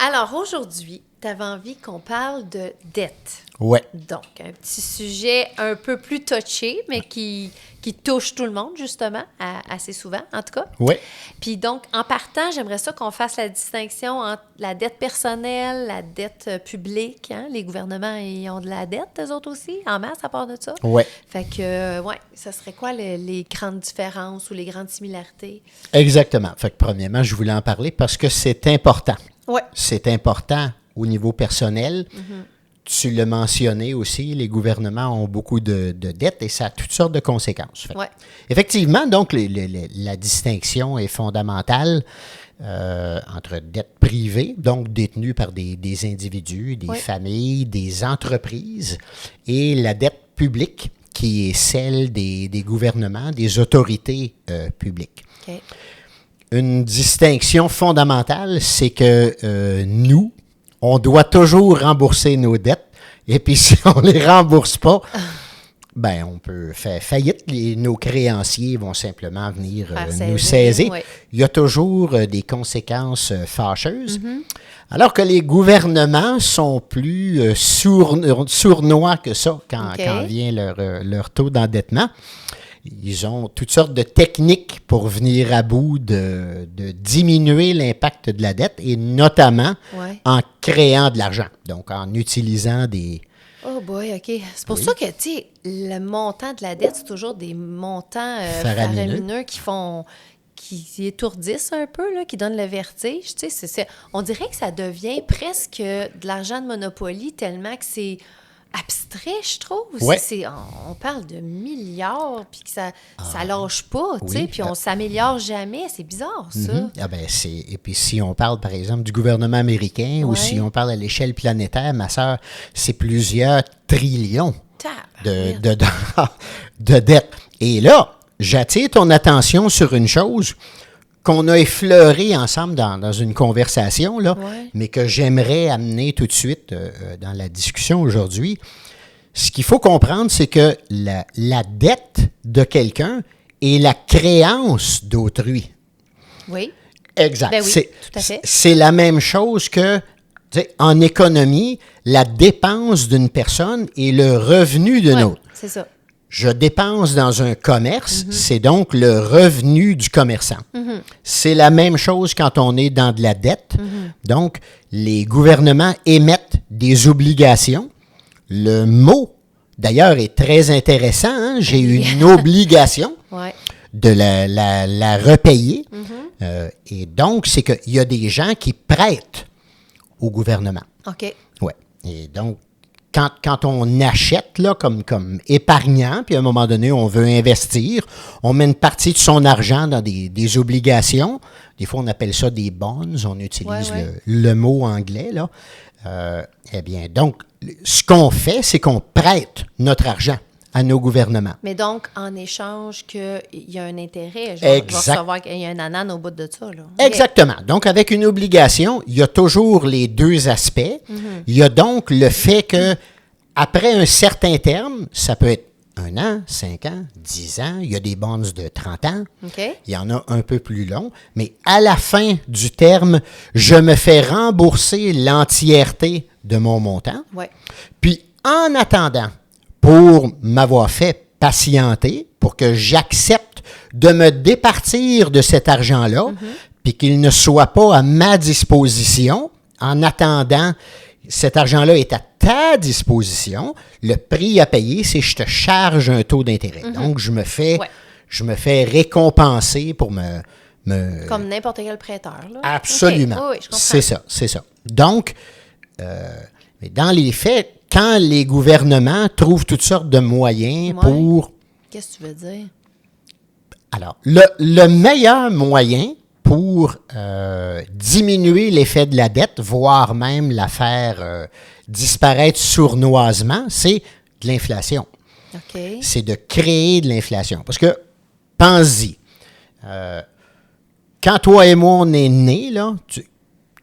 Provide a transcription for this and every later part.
Alors aujourd'hui, tu avais envie qu'on parle de dette. Ouais. Donc, un petit sujet un peu plus touché, mais qui touche tout le monde, justement, assez souvent, en tout cas. Oui. Puis donc, en partant, j'aimerais ça qu'on fasse la distinction entre la dette personnelle, la dette publique. Hein? Les gouvernements, ils ont de la dette, eux autres aussi, en masse, à part de ça. Oui. Fait que, ça serait quoi les grandes différences ou les grandes similarités? Exactement. Fait que premièrement, je voulais en parler parce que c'est important. Oui. C'est important au niveau personnel. Tu l'as mentionné aussi, les gouvernements ont beaucoup de dettes et ça a toutes sortes de conséquences. Ouais. Effectivement, donc, la distinction est fondamentale entre dette privée, donc détenue par des individus, des familles, des entreprises, et la dette publique, qui est celle des gouvernements, des autorités publiques. OK. Une distinction fondamentale, c'est que nous, on doit toujours rembourser nos dettes. Et puis, si on ne les rembourse pas, ben on peut faire faillite. Nos créanciers vont simplement venir nous saisir. Ouais. Il y a toujours des conséquences fâcheuses. Alors que les gouvernements sont plus sournois que ça quand vient leur taux d'endettement. Ils ont toutes sortes de techniques pour venir à bout de diminuer l'impact de la dette et notamment en créant de l'argent, donc en utilisant des... Oh boy, OK. C'est pour ça que, tu sais, le montant de la dette, c'est toujours des montants faramineux qui étourdissent un peu, là, qui donnent le vertige. Tu sais, on dirait que ça devient presque de l'argent de Monopoly tellement que c'est abstrait, je trouve. Ouais. On parle de milliards, puis que ça lâche pas, tu sais, puis on s'améliore jamais. C'est bizarre, ça. Ah ben et puis si on parle, par exemple, du gouvernement américain ou si on parle à l'échelle planétaire, ma sœur, c'est plusieurs trillions de dollars de dettes. Et là, j'attire ton attention sur une chose qu'on a effleurée ensemble dans une conversation, là, mais que j'aimerais amener tout de suite dans la discussion aujourd'hui. Ce qu'il faut comprendre, c'est que la dette de quelqu'un est la créance d'autrui. Oui. Exact. Ben oui, tout à fait. C'est la même chose que, tu sais, en économie, la dépense d'une personne est le revenu d'une autre. C'est ça. Je dépense dans un commerce, c'est donc le revenu du commerçant. C'est la même chose quand on est dans de la dette. Donc, les gouvernements émettent des obligations. Le mot, d'ailleurs, est très intéressant. Hein? J'ai une obligation de la repayer. Et donc, c'est qu'il y a des gens qui prêtent au gouvernement. OK. Oui. Et donc, quand on achète là, comme épargnant, puis à un moment donné, on veut investir, on met une partie de son argent dans des obligations. Des fois, on appelle ça des bonds. On utilise le mot anglais, là. Eh bien, donc, ce qu'on fait, c'est qu'on prête notre argent à nos gouvernements. Mais donc, en échange qu'il y a un intérêt, je vais recevoir qu'il y a un ananas au bout de ça. Là. Exactement. Donc, avec une obligation, il y a toujours les deux aspects. Il y a donc le fait que après un certain terme, ça peut être 1 an, 5 ans, 10 ans, il y a des bonds de 30 ans, il y en a un peu plus long, mais à la fin du terme, je me fais rembourser l'entièreté de mon montant. Puis, en attendant, pour m'avoir fait patienter, pour que j'accepte de me départir de cet argent-là, puis qu'il ne soit pas à ma disposition, en attendant, cet argent-là est à ta disposition, le prix à payer, c'est que je te charge un taux d'intérêt. Donc, je me fais récompenser pour me... Comme n'importe quel prêteur, là. Absolument. Okay. Oui, je comprends. C'est ça. Donc, mais dans les faits, quand les gouvernements trouvent toutes sortes de moyens pour... Qu'est-ce que tu veux dire? Alors, le meilleur moyen pour diminuer l'effet de la dette, voire même la faire disparaître sournoisement, c'est de l'inflation. C'est de créer de l'inflation. Parce que, pense-y, quand toi et moi, on est nés, là,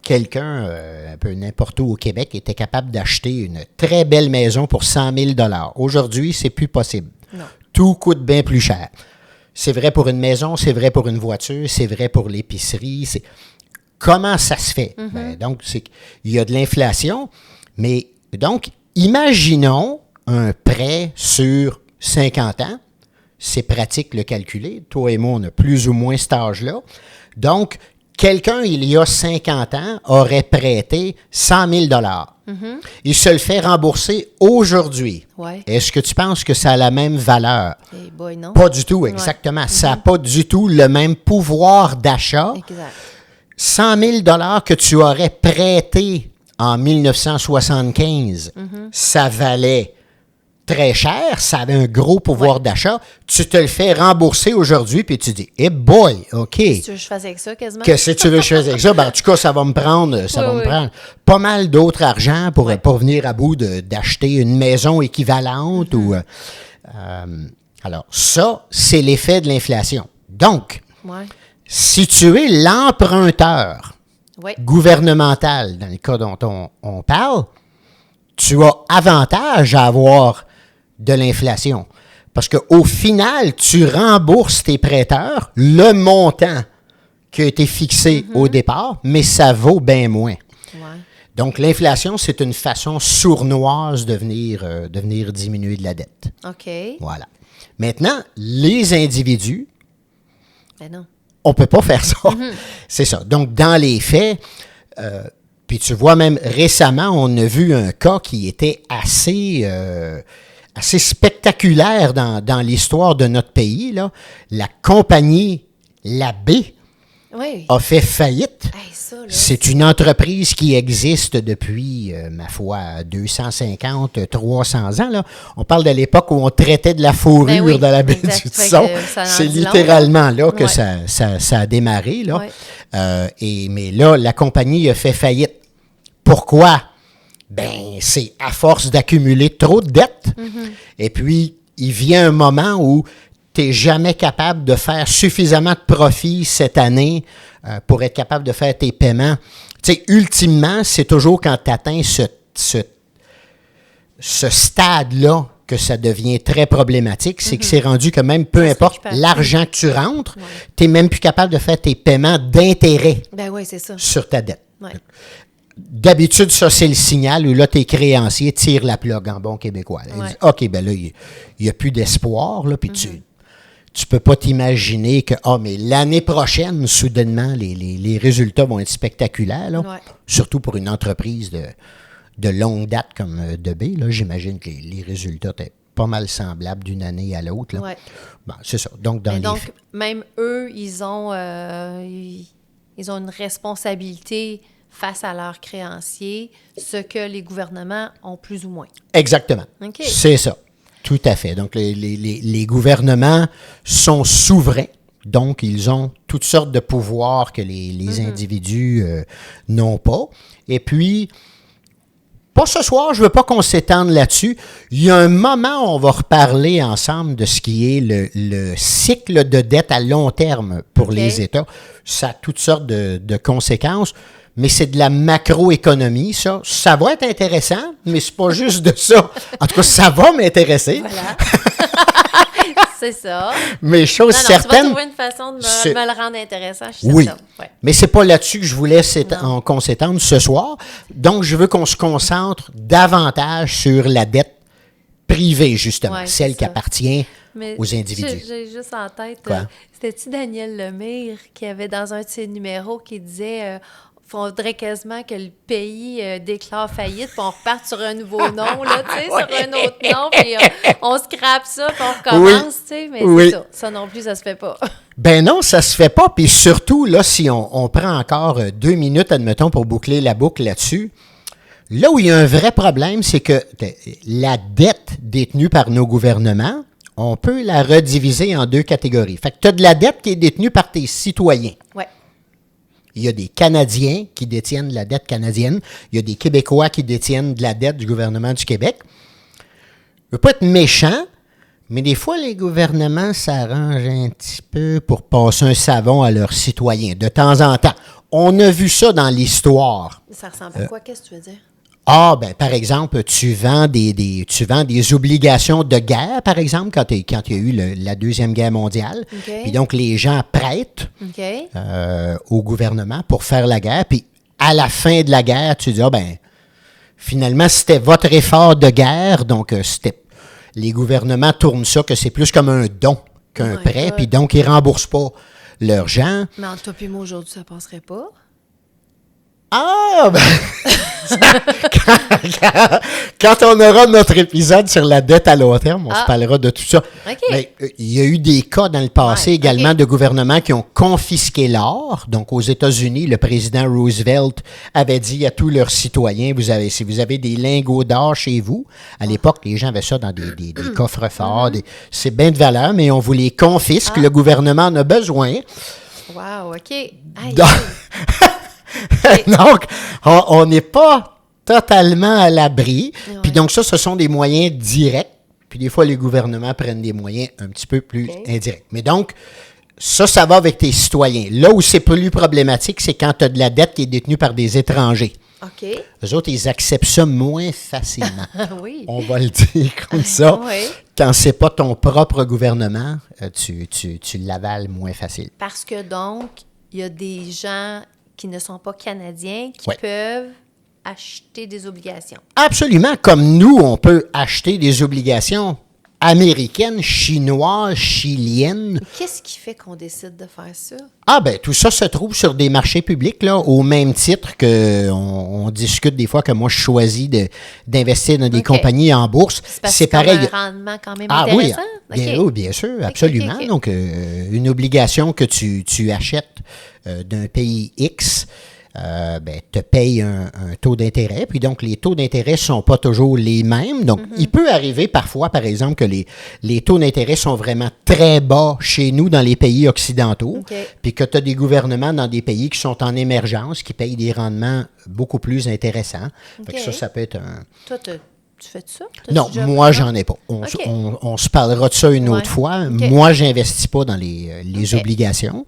quelqu'un, un peu n'importe où au Québec, était capable d'acheter une très belle maison pour 100 000 $. Aujourd'hui, c'est plus possible. Non. Tout coûte bien plus cher. C'est vrai pour une maison, c'est vrai pour une voiture, c'est vrai pour l'épicerie. Comment ça se fait? Ben, donc, c'est qu'il y a de l'inflation, mais donc, imaginons un prêt sur 50 ans. C'est pratique de le calculer. Toi et moi, on a plus ou moins cet âge-là. Donc, quelqu'un, il y a 50 ans, aurait prêté 100 000 Il se le fait rembourser aujourd'hui. Ouais. Est-ce que tu penses que ça a la même valeur? Hey boy, non. Pas du tout, exactement. Ouais. Ça n'a pas du tout le même pouvoir d'achat. Exact. 100 000 que tu aurais prêté en 1975, ça valait très cher, ça avait un gros pouvoir d'achat. Tu te le fais rembourser aujourd'hui, puis tu dis, hey boy, OK. Qu'est-ce que tu veux que je fasse avec ça, quasiment? Qu'est-ce que tu veux que je fasse avec ça? Ben, en tout cas, ça va me prendre pas mal d'autres argent pour venir à bout d'acheter une maison équivalente. Alors, ça, c'est l'effet de l'inflation. Donc, si tu es l'emprunteur gouvernemental, dans le cas dont on parle, tu as avantage à avoir de l'inflation. Parce qu'au final, tu rembourses tes prêteurs le montant qui a été fixé au départ, mais ça vaut bien moins. Ouais. Donc, l'inflation, c'est une façon sournoise de venir diminuer de la dette. OK. Voilà. Maintenant, les individus, ben non. On ne peut pas faire ça. C'est ça. Donc, dans les faits, puis tu vois, même récemment, on a vu un cas qui était assez spectaculaire dans l'histoire de notre pays. Là. La compagnie Labbé a fait faillite. Hey, ça, là, c'est une entreprise qui existe depuis, ma foi, 250, 300 ans. Là. On parle de l'époque où on traitait de la fourrure dans la baie du Tisson. C'est littéralement là que ça a démarré. Là. Mais là, la compagnie a fait faillite. Pourquoi? Ben, c'est à force d'accumuler trop de dettes. Et puis, il vient un moment où tu n'es jamais capable de faire suffisamment de profit cette année pour être capable de faire tes paiements. Tu sais, ultimement, c'est toujours quand tu atteins ce stade-là que ça devient très problématique. C'est que c'est rendu que même peu importe l'argent que tu rentres, tu n'es même plus capable de faire tes paiements d'intérêt sur ta dette. Ouais. D'habitude, ça, c'est le signal où là, tes créanciers tirent la plug en bon québécois. Ils disent, OK, ben là, il n'y a plus d'espoir, là, puis tu peux pas t'imaginer que, mais l'année prochaine, soudainement, les résultats vont être spectaculaires, là. Surtout pour une entreprise de longue date comme DB, là, j'imagine que les résultats étaient pas mal semblables d'une année à l'autre, là. Bon, c'est ça. Donc, donc même eux, ils ont une responsabilité face à leurs créanciers, ce que les gouvernements ont plus ou moins. Exactement. Okay. C'est ça. Tout à fait. Donc, les gouvernements sont souverains. Donc, ils ont toutes sortes de pouvoirs que les individus n'ont pas. Et puis, pas ce soir, je ne veux pas qu'on s'étende là-dessus. Il y a un moment où on va reparler ensemble de ce qui est le cycle de dette à long terme pour les États. Ça a toutes sortes de conséquences. Mais c'est de la macroéconomie, ça. Ça va être intéressant, mais c'est pas juste de ça. En tout cas, ça va m'intéresser. Voilà. C'est ça. Mais chose certaine... Tu vas trouver une façon de me le rendre intéressant, je suis certaine. Ouais. Mais c'est pas là-dessus que je voulais qu'on s'étende ce soir. Donc, je veux qu'on se concentre davantage sur la dette privée, justement, celle qui appartient aux individus. J'ai juste en tête, c'était-tu Daniel Lemire qui avait dans un de ses numéros qui disait... faudrait quasiment que le pays déclare faillite, puis on reparte sur un nouveau nom, là, tu sais, sur un autre nom, puis on scrape ça, puis on recommence, tu sais, mais c'est ça. Ça non plus, ça se fait pas. Ben non, ça se fait pas, puis surtout, là, si on prend encore 2 minutes, admettons, pour boucler la boucle là-dessus, là où il y a un vrai problème, c'est que la dette détenue par nos gouvernements, on peut la rediviser en 2 catégories. Fait que tu as de la dette qui est détenue par tes citoyens. Ouais. Il y a des Canadiens qui détiennent de la dette canadienne. Il y a des Québécois qui détiennent de la dette du gouvernement du Québec. Je ne veux pas être méchant, mais des fois, les gouvernements s'arrangent un petit peu pour passer un savon à leurs citoyens, de temps en temps. On a vu ça dans l'histoire. Ça ressemble à quoi? Qu'est-ce que tu veux dire? Ah, ben par exemple, tu vends des obligations de guerre, par exemple, quand il y a eu la Deuxième Guerre mondiale. Okay. Puis donc, les gens prêtent au gouvernement pour faire la guerre. Puis à la fin de la guerre, tu dis, finalement, c'était votre effort de guerre. Donc, les gouvernements tournent ça que c'est plus comme un don qu'un prêt. Puis donc, ils ne remboursent pas leurs gens. Mais entre toi et moi, aujourd'hui, ça ne passerait pas. Ah, quand on aura notre épisode sur la dette à long terme, on se parlera de tout ça. Okay. Mais il y a eu des cas dans le passé également de gouvernements qui ont confisqué l'or. Donc, aux États-Unis, le président Roosevelt avait dit à tous leurs citoyens, si vous avez des lingots d'or chez vous, à l'époque, les gens avaient ça dans des coffres forts. C'est bien de valeur, mais on vous les confisque. Le gouvernement en a besoin. Wow, OK. Donc, on n'est pas totalement à l'abri. Puis donc, ce sont des moyens directs. Puis des fois, les gouvernements prennent des moyens un petit peu plus indirects. Mais donc, ça va avec tes citoyens. Là où c'est plus problématique, c'est quand tu as de la dette qui est détenue par des étrangers. OK. Eux autres, ils acceptent ça moins facilement. Oui. On va le dire comme ça. Quand c'est pas ton propre gouvernement, tu l'avales moins facile. Parce que donc, il y a des gens qui ne sont pas Canadiens, qui peuvent acheter des obligations. Absolument. Comme nous, on peut acheter des obligations américaines, chinoises, chiliennes. Qu'est-ce qui fait qu'on décide de faire ça? Tout ça se trouve sur des marchés publics, là, au même titre qu'on discute des fois que moi, je choisis d'investir dans des compagnies en bourse. C'est pareil. Un rendement quand même intéressant? Oui, bien sûr, absolument. Okay. Donc, une obligation que tu achètes d'un pays X, te paye un taux d'intérêt. Puis donc, les taux d'intérêt ne sont pas toujours les mêmes. Donc, il peut arriver parfois, par exemple, que les taux d'intérêt sont vraiment très bas chez nous dans les pays occidentaux. Puis que tu as des gouvernements dans des pays qui sont en émergence, qui payent des rendements beaucoup plus intéressants. Fait que ça peut être un... Toi, tu fais ça? Non, moi, j'en ai pas. On se parlera de ça une autre fois. Moi, je n'investis pas dans les obligations.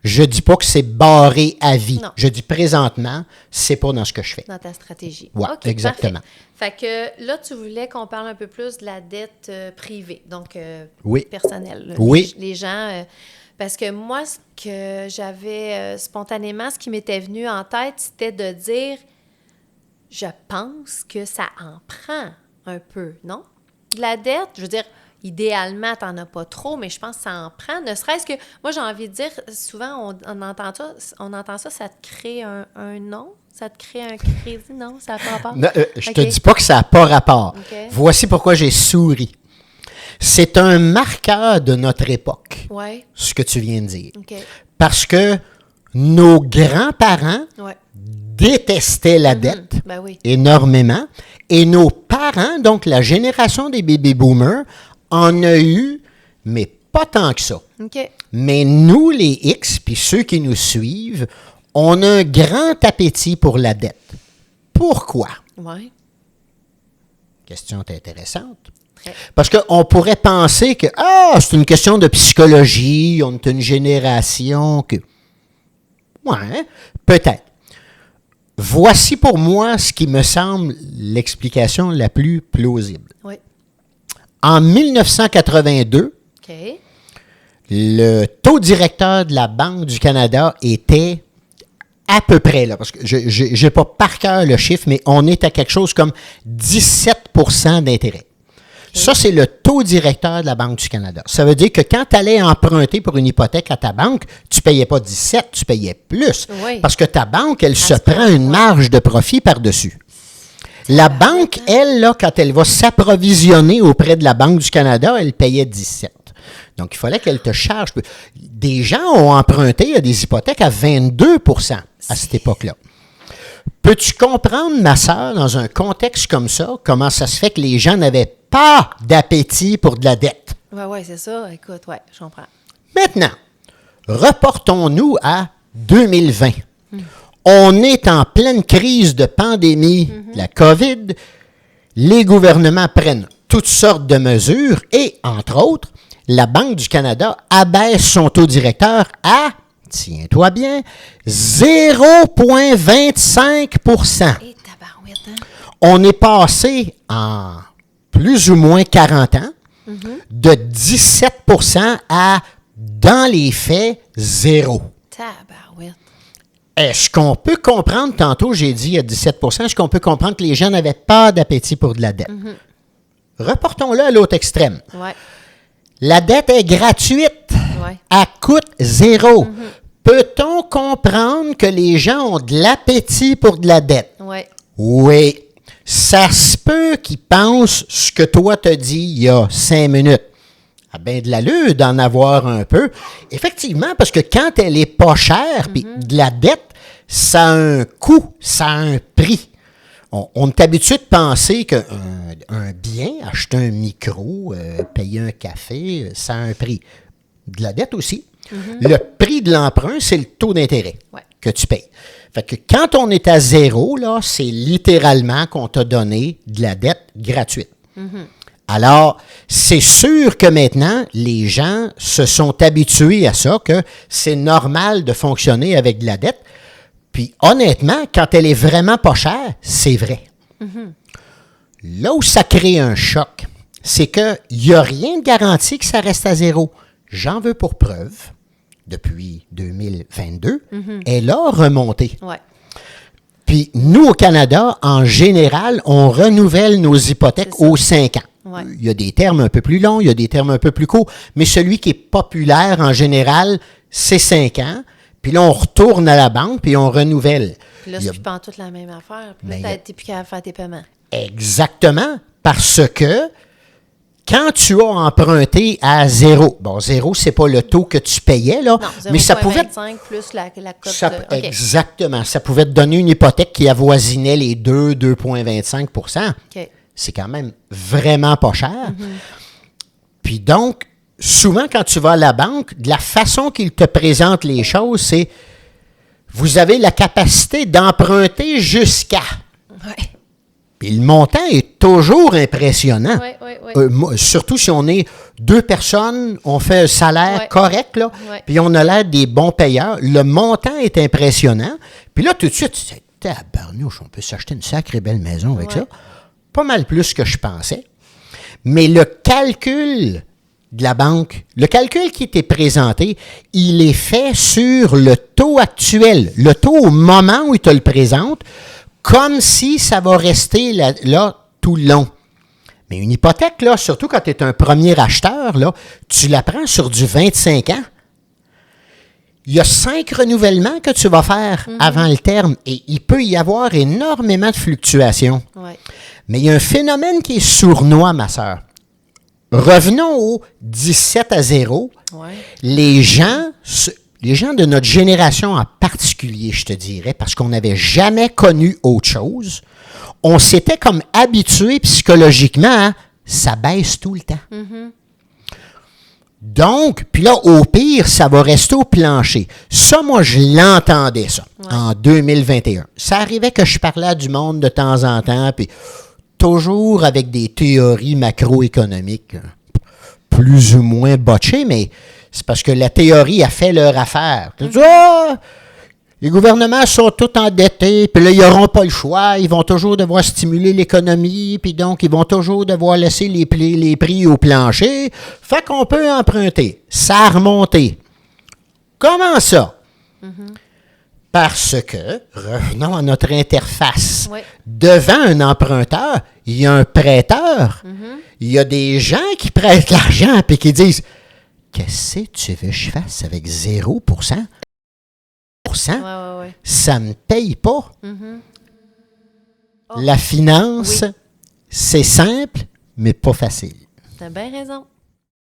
Je dis pas que c'est barré à vie. Non. Je dis présentement, c'est pas dans ce que je fais. Dans ta stratégie. Oui, exactement. Parfait. Fait que là, tu voulais qu'on parle un peu plus de la dette privée, donc personnelle. Les gens... parce que moi, ce que j'avais spontanément, ce qui m'était venu en tête, c'était de dire... Je pense que ça en prend un peu, non? De la dette, je veux dire, idéalement, tu n'en as pas trop, mais je pense que ça en prend. Ne serait-ce que, moi, j'ai envie de dire, souvent, on entend ça, ça te crée un nom? Ça te crée un crédit? Non, ça n'a pas rapport? Non, je te dis pas que ça n'a pas rapport. Voici pourquoi j'ai souri. C'est un marqueur de notre époque, ce que tu viens de dire. Parce que nos grands-parents... détestaient la dette énormément. Et nos parents, donc la génération des baby-boomers, en a eu, mais pas tant que ça. Mais nous, les X, puis ceux qui nous suivent, on a un grand appétit pour la dette. Pourquoi? Question intéressante. Parce qu'on pourrait penser que c'est une question de psychologie, on est une génération que... peut-être. Voici pour moi ce qui me semble l'explication la plus plausible. En 1982, le taux directeur de la Banque du Canada était à peu près, là, parce que je n'ai pas par cœur le chiffre, mais on est à quelque chose comme 17 % d'intérêt. Ça, c'est le taux directeur de la Banque du Canada. Ça veut dire que quand tu allais emprunter pour une hypothèque à ta banque, tu ne payais pas 17, tu payais plus. Parce que ta banque, elle se prend une marge de profit par-dessus. La banque, elle, là, quand elle va s'approvisionner auprès de la Banque du Canada, elle payait 17. Donc, il fallait qu'elle te charge. Des gens ont emprunté à des hypothèques à 22 % à cette époque-là. Peux-tu comprendre, ma sœur, dans un contexte comme ça, comment ça se fait que les gens n'avaient pas d'appétit pour de la dette? Oui, c'est ça. Écoute, je comprends. Maintenant, reportons-nous à 2020. On est en pleine crise de pandémie de la COVID. Les gouvernements prennent toutes sortes de mesures et, entre autres, la Banque du Canada abaisse son taux directeur à, tiens-toi bien, 0,25 %. On est passé en plus ou moins 40 ans de 17 à, dans les faits, 0. Tabarouette. Est-ce qu'on peut comprendre, tantôt j'ai dit il y a 17 est-ce qu'on peut comprendre que les gens n'avaient pas d'appétit pour de la dette? Reportons-le à l'autre extrême. Ouais. La dette est gratuite. Ouais. Elle coûte 0. Peut-on comprendre que les gens ont de l'appétit pour de la dette? Ouais. Oui. Ça se peut qu'ils pensent ce que toi t'as dit il y a 5 minutes. Ah ben de l'allure d'en avoir un peu. Effectivement, parce que quand elle est pas chère, puis de la dette, ça a un coût, ça a un prix. On est habitué de penser qu'un bien, acheter un micro, payer un café, ça a un prix. De la dette aussi. Le prix de l'emprunt, c'est le taux d'intérêt que tu payes. Fait que quand on est à 0, là, c'est littéralement qu'on t'a donné de la dette gratuite. Alors, c'est sûr que maintenant, les gens se sont habitués à ça, que c'est normal de fonctionner avec de la dette. Puis honnêtement, quand elle est vraiment pas chère, c'est vrai. Là où ça crée un choc, c'est qu'il n'y a rien de garanti que ça reste à 0. J'en veux pour preuve, depuis 2022, elle a remonté. Ouais. Puis nous, au Canada, en général, on renouvelle nos hypothèques aux 5 ans. Ouais. Il y a des termes un peu plus longs, il y a des termes un peu plus courts, mais celui qui est populaire en général, c'est 5 ans. Puis là, on retourne à la banque, puis on renouvelle. Puis là, c'est plus pas toute la même affaire. Puis là, t'es plus capable de faire tes paiements. Exactement, parce que quand tu as emprunté à 0, bon, 0, c'est pas le taux que tu payais, là, non, mais ça pouvait... 0,25 plus la cote de... Exactement, ça pouvait te donner une hypothèque qui avoisinait les 2,25 OK. C'est quand même vraiment pas cher. Puis donc, souvent, quand tu vas à la banque, de la façon qu'ils te présentent les choses, c'est vous avez la capacité d'emprunter jusqu'à. Ouais. Puis le montant est toujours impressionnant. Oui. Surtout si on est 2 personnes, on fait un salaire correct, là, puis on a l'air des bons payeurs. Le montant est impressionnant. Puis là, tout de suite, tu sais, tabarnouche, on peut s'acheter une sacrée belle maison avec ça. Pas mal plus que je pensais. Mais le calcul de la banque, le calcul qui était présenté, il est fait sur le taux actuel, le taux au moment où il te le présente, comme si ça va rester là tout le long. Mais une hypothèque, là, surtout quand tu es un premier acheteur, là, tu la prends sur du 25 ans. Il y a 5 renouvellements que tu vas faire avant le terme et il peut y avoir énormément de fluctuations. Ouais. Mais il y a un phénomène qui est sournois, ma sœur. Revenons au 17 à 0. Ouais. Les gens de notre génération en particulier, je te dirais, parce qu'on n'avait jamais connu autre chose, on s'était comme habitué psychologiquement à ça baisse tout le temps. Donc, puis là, au pire, ça va rester au plancher. Ça, moi, je l'entendais, ça, en 2021. Ça arrivait que je parlais à du monde de temps en temps, puis toujours avec des théories macroéconomiques plus ou moins botchées, mais c'est parce que la théorie a fait leur affaire. Tu dis, les gouvernements sont tous endettés, puis là, ils n'auront pas le choix, ils vont toujours devoir stimuler l'économie, puis donc, ils vont toujours devoir laisser les prix au plancher, fait qu'on peut emprunter. Ça a remonté. Comment ça? Parce que, revenons à notre interface, devant un emprunteur, il y a un prêteur, il y a des gens qui prêtent l'argent, puis qui disent, qu'est-ce que tu veux que je fasse avec 0%? Ça ne me paye pas. La finance, c'est simple, mais pas facile. T'as bien raison.